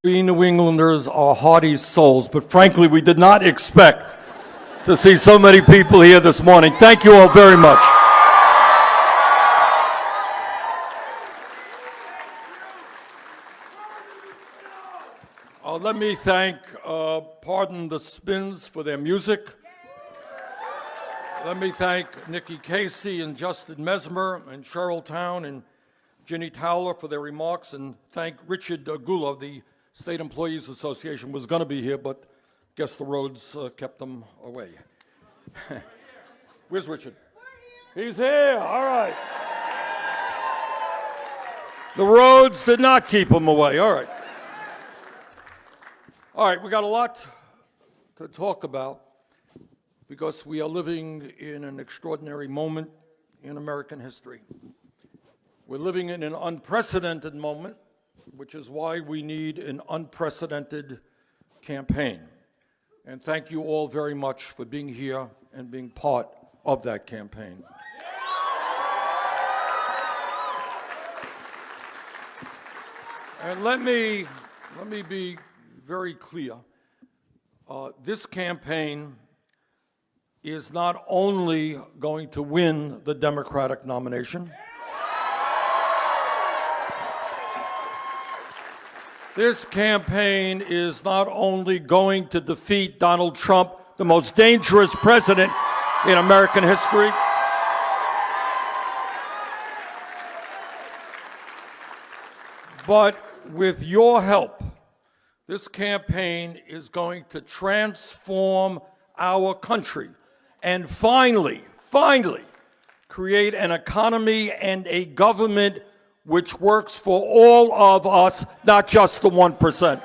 We New Englanders are hardy souls, but frankly, we did not expect to see so many people here this morning. Thank you all very much. Let me thank Pardon the Spins for their music. Let me thank Nikki Casey and Justin Mesmer and Cheryl Town and Ginny Towler for their remarks, and thank Richard Gula. The State Employees Association was going to be here, but guess the roads kept them away. Where's Richard? He's here. All right. The roads did not keep him away. All right. All right, we got a lot to talk about because we are living in an extraordinary moment in American history. We're living in an unprecedented moment, which is why we need an unprecedented campaign. And thank you all very much for being here and being part of that campaign. And let me be very clear. This campaign is not only going to win the Democratic nomination, this campaign is not only going to defeat Donald Trump, the most dangerous president in American history, but with your help, this campaign is going to transform our country and finally create an economy and a government which works for all of us, not just the 1%.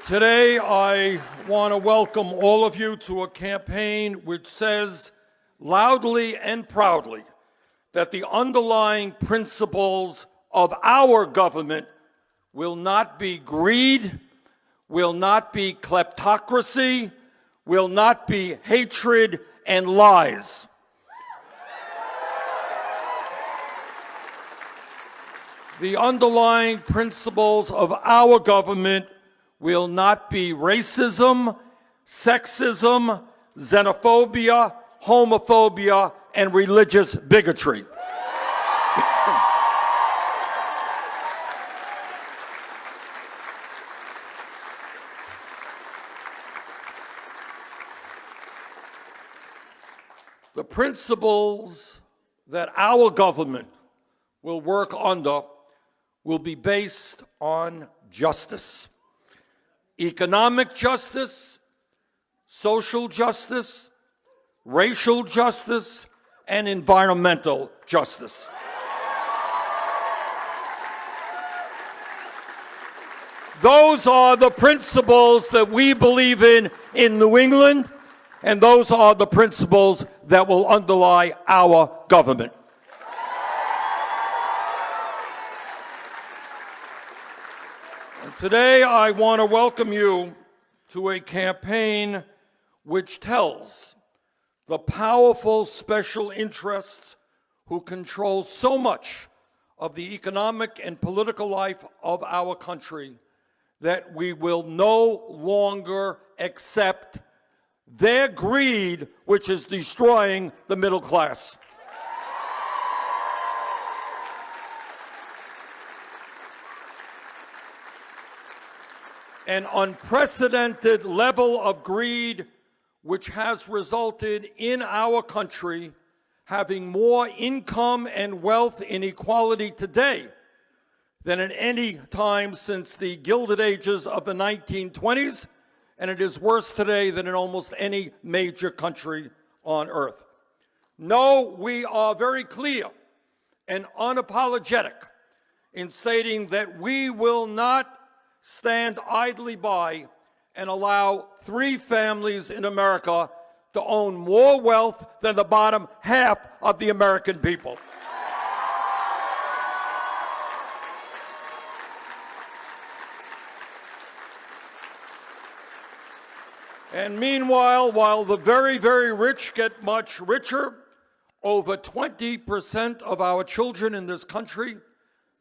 Today, I want to welcome all of you to a campaign which says loudly and proudly that the underlying principles of our government will not be greed, will not be kleptocracy, will not be hatred and lies. The underlying principles of our government will not be racism, sexism, xenophobia, homophobia, and religious bigotry. The principles that our government will work under will be based on justice. Economic justice, social justice, racial justice, and environmental justice. Those are the principles that we believe in New England, and those are the principles that will underlie our government. And today I want to welcome you to a campaign which tells the powerful special interests who control so much of the economic and political life of our country that we will no longer accept their greed, which is destroying the middle class. An unprecedented level of greed which has resulted in our country having more income and wealth inequality today than at any time since the Gilded Ages of the 1920s, and it is worse today than in almost any major country on earth. No, we are very clear and unapologetic in stating that we will not stand idly by and allow 3 families in America to own more wealth than the bottom half of the American people. And meanwhile, while the very, very rich get much richer, Over 20% of our children in this country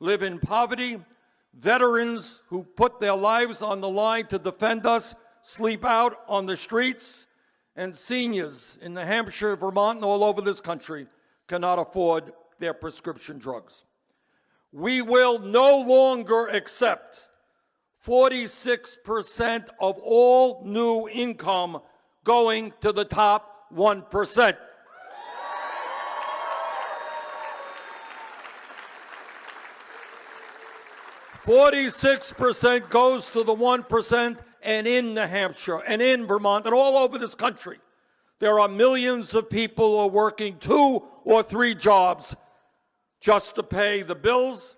live in poverty. Veterans who put their lives on the line to defend us sleep out on the streets, and seniors in New Hampshire, Vermont, and all over this country cannot afford their prescription drugs. We will no longer accept 46% of all new income going to the top 1%. 46% goes to the 1%, and in New Hampshire and in Vermont and all over this country, there are millions of people who are working 2 or 3 jobs just to pay the bills.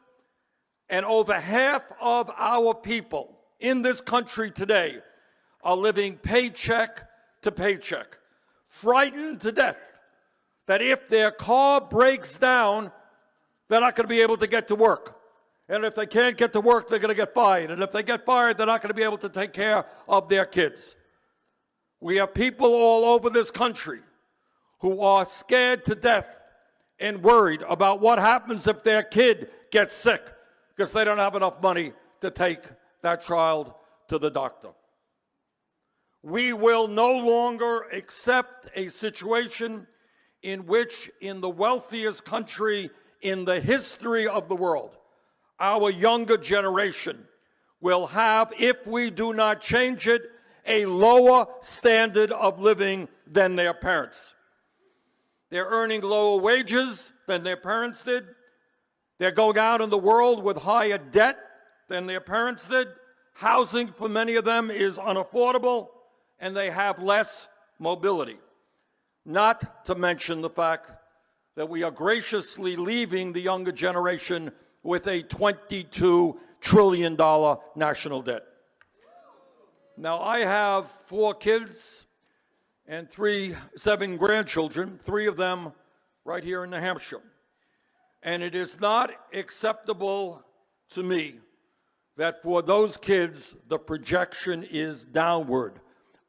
And over half of our people in this country today are living paycheck to paycheck, frightened to death that if their car breaks down, they're not going to be able to get to work. And if they can't get to work, they're going to get fired. And if they get fired, they're not going to be able to take care of their kids. We have people all over this country who are scared to death and worried about what happens if their kid gets sick because they don't have enough money to take that child to the doctor. We will no longer accept a situation in which, in the wealthiest country in the history of the world, our younger generation will have, if we do not change it, a lower standard of living than their parents. They're earning lower wages than their parents did. They're going out in the world with higher debt than their parents did. Housing for many of them is unaffordable, and they have less mobility. Not to mention the fact that we are graciously leaving the younger generation with a $22 trillion national debt. Now, I have 4 kids and 7 grandchildren, 3 of them right here in New Hampshire. And it is not acceptable to me that for those kids, the projection is downward.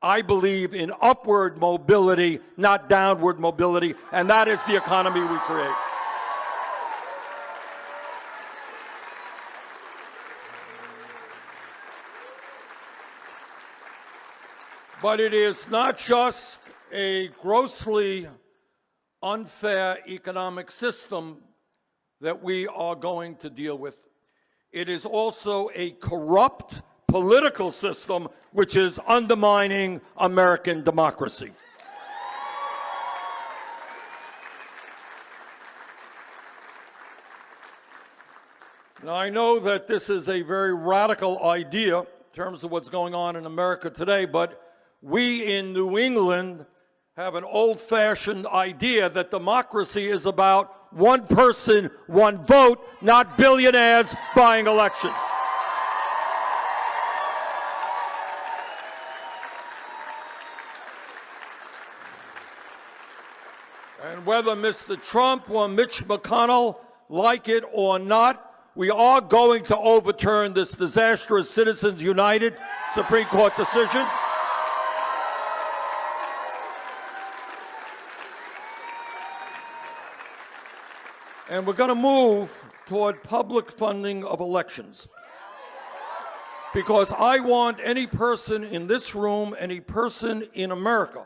I believe in upward mobility, not downward mobility, and that is the economy we create. But it is not just a grossly unfair economic system that we are going to deal with. It is also a corrupt political system which is undermining American democracy. Now, I know that this is a very radical idea in terms of what's going on in America today, but we in New England have an old-fashioned idea that democracy is about one person, one vote, not billionaires buying elections. And whether Mr. Trump or Mitch McConnell like it or not, we are going to overturn this disastrous Citizens United Supreme Court decision. And we're going to move toward public funding of elections. Because I want any person in this room, any person in America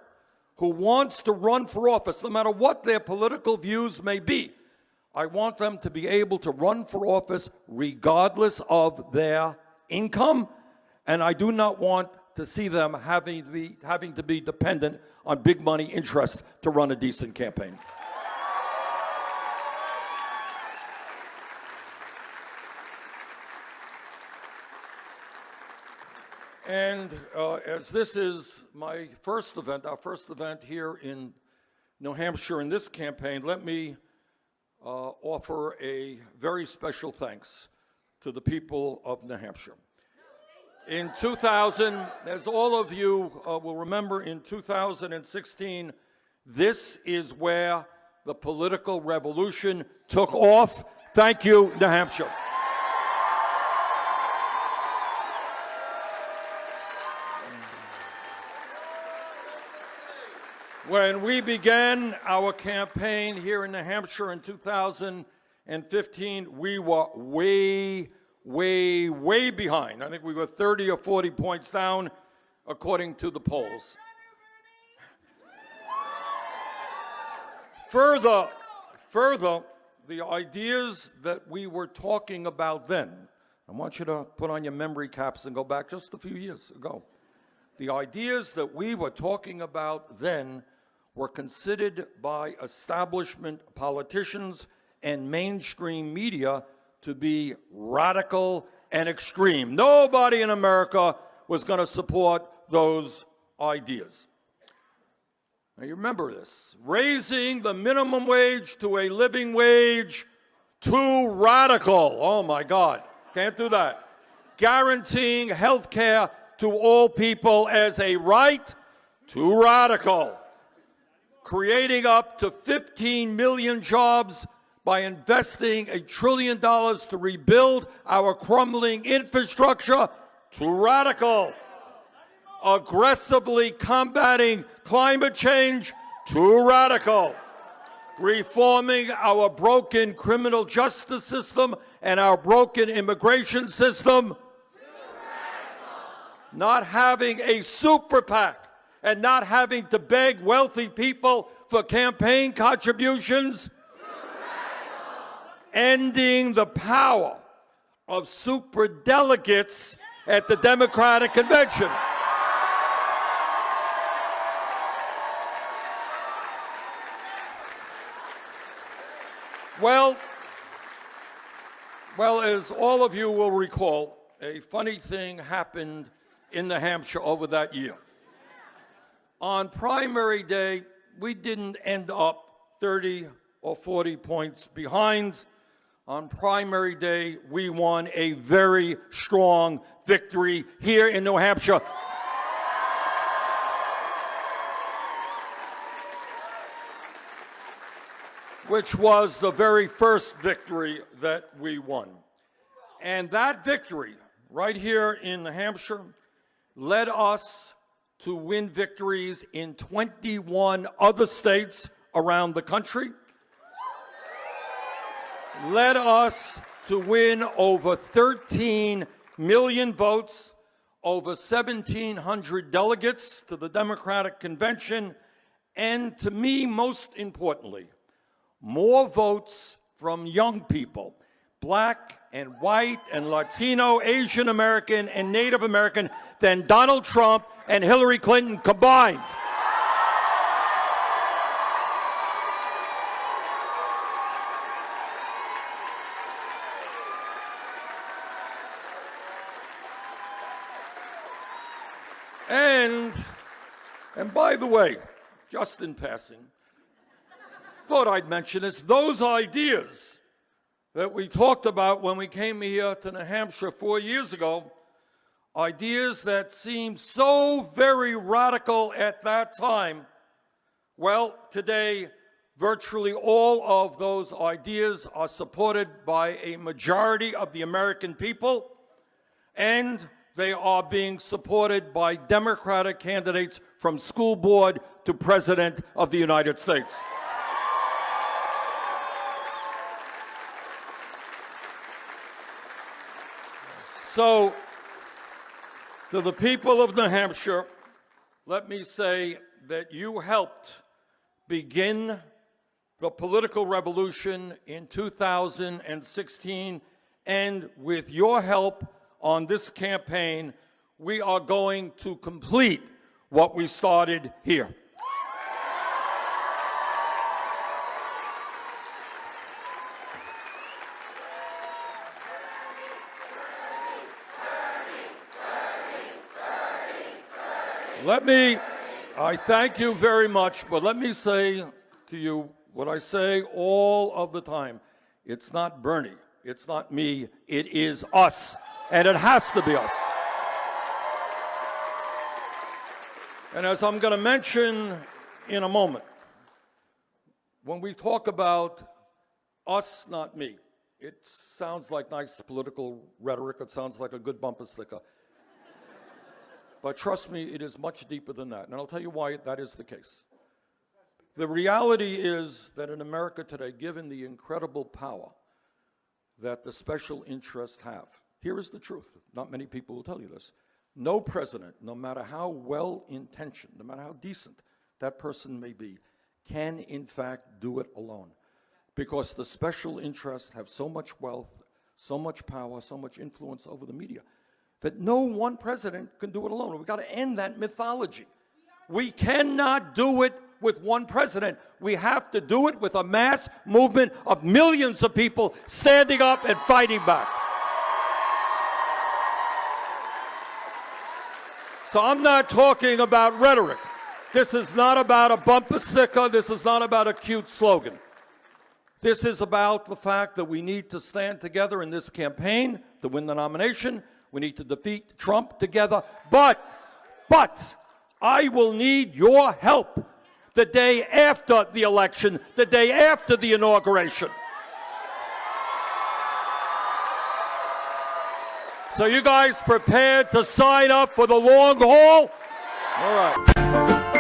who wants to run for office, no matter what their political views may be, I want them to be able to run for office regardless of their income, and I do not want to see them having to be dependent on big money interest to run a decent campaign. And as this is my first event, our first event here in New Hampshire in this campaign, let me offer a very special thanks to the people of New Hampshire. In 2000, as all of you will remember, in 2016, this is where the political revolution took off. Thank you, New Hampshire. When we began our campaign here in New Hampshire in 2015, we were way behind. I think we were 30 or 40 points down, according to the polls. Further, the ideas that we were talking about then, I want you to put on your memory caps and go back just a few years ago. The ideas that we were talking about then were considered by establishment politicians and mainstream media to be radical and extreme. Nobody in America was going to support those ideas. Now you remember this. Raising the minimum wage to a living wage, too radical. Oh my God, can't do that. Guaranteeing health care to all people as a right, too radical. Creating up to 15 million jobs by investing $1 trillion to rebuild our crumbling infrastructure, too radical. Aggressively combating climate change, too radical. Reforming our broken criminal justice system and our broken immigration system, too radical. Not having a super PAC and not having to beg wealthy people for campaign contributions, ending the power of superdelegates at the Democratic Convention. Well, as all of you will recall, a funny thing happened in New Hampshire over that year. On primary day, we didn't end up 30 or 40 points behind. On primary day, we won a very strong victory here in New Hampshire. Which was the very first victory that we won. And that victory, right here in New Hampshire, led us to win victories in 21 other states around the country, led us to win over 13 million votes, over 1,700 delegates to the Democratic Convention, and to me, most importantly, more votes from young people, Black and white and Latino, Asian American and Native American, than Donald Trump and Hillary Clinton combined. And by the way, just in passing, thought I'd mention this, those ideas that we talked about when we came here to New Hampshire 4 years ago, ideas that seemed so very radical at that time, well, today, virtually all of those ideas are supported by a majority of the American people, and they are being supported by Democratic candidates from school board to President of the United States. So, to the people of New Hampshire, let me say that you helped begin the political revolution in 2016, and with your help on this campaign, we are going to complete what we started here. I thank you very much, but let me say to you what I say all of the time. It's not Bernie, it's not me, it is us, and it has to be us. And as I'm going to mention in a moment, when we talk about us, not me, it sounds like nice political rhetoric, it sounds like a good bumper sticker. But trust me, it is much deeper than that. And I'll tell you why that is the case. The reality is that in America today, given the incredible power that the special interests have, here is the truth. Not many people will tell you this. No president, no matter how well-intentioned, no matter how decent that person may be, can in fact do it alone. Because the special interests have so much wealth, so much power, so much influence over the media, that no one president can do it alone. We've got to end that mythology. We cannot do it with one president. We have to do it with a mass movement of millions of people standing up and fighting back. So I'm not talking about rhetoric. This is not about a bumper sticker. This is not about a cute slogan. This is about the fact that we need to stand together in this campaign to win the nomination. We need to defeat Trump together. But I will need your help the day after the election, the day after the inauguration. So you guys prepared to sign up for the long haul? All right.